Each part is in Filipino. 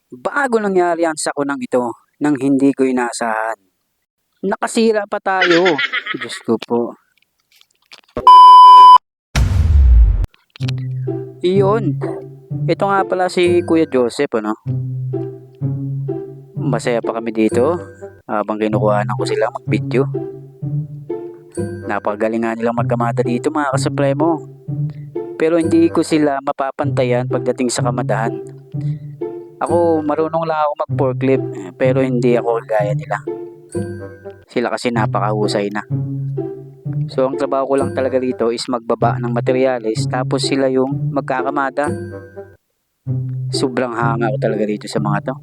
Bago nangyari ang sakunang ito nang hindi ko inaasahan. Nakasira pa tayo. Diyos ko po. Iyon. Ito nga pala si Kuya Joseph, ano? Masaya pa kami dito habang kinukuhanan ko sila mag-video. Napakagaling nga nilang magkamada dito mga kasupremo. Pero hindi ko sila mapapantayan pagdating sa kamadahan. Ako, marunong lang ako mag-forklift pero hindi ako kagaya nila. Sila kasi napakahusay na. So ang trabaho ko lang talaga dito is magbaba ng materyales tapos sila yung magkakamada. Sobrang hanga ko talaga dito sa mga to.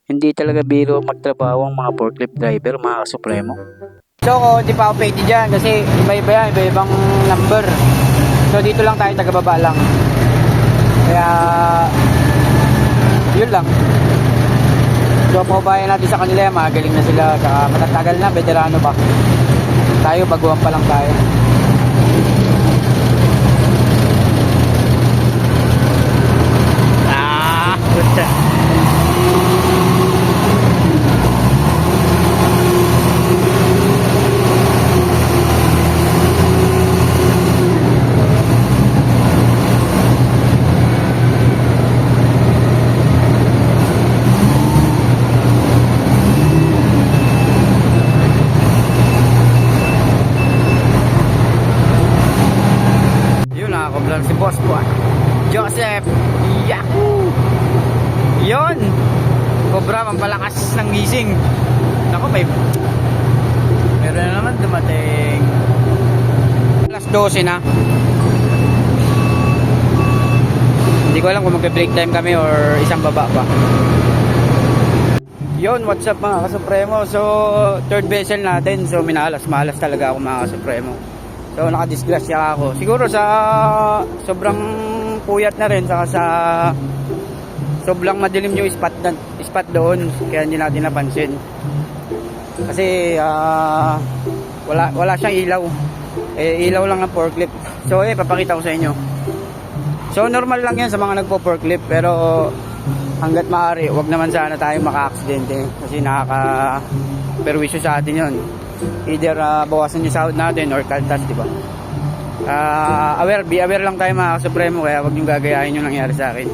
Hindi talaga biro magtrabaho ang mga forklift driver mga kasupremo. So di pa ako pwede dyan kasi iba-iba yan, iba-ibang number. So dito lang tayo tagababa lang. Kaya yun lang. So pabayan natin sa kanila, magaling na sila, saka matatagal na, veterano pa. Tayo baguhan pa lang tayo. Puta. Nakakoblan si boss po, Joseph. Yahoo! Yun, cobra pampalakas ng gising. Naku, meron na naman dumating. Alas 12 na. Hindi ko alam kung magbe-break time kami or isang baba pa. Yun, what's up mga kasupremo. So third vessel natin. So malas talaga ako mga kasupremo. So nakadisgrasya ako. Siguro sa sobrang puyat na rin, saka sa sobrang madilim yung spot doon, kaya hindi natin napansin. Kasi wala siyang ilaw. Ilaw lang ng forklift. So papakita ko sa inyo. So normal lang yan sa mga nagpo-forklift, pero hanggat maaari, wag naman sana tayo maka-aksidente kasi nakaka-perwisyo sa atin yun. Either bawasan yung sahod natin or kaltas, diba? Be aware lang tayo mga kasupremo, kaya wag niyong gagayahin yung nangyari sa akin.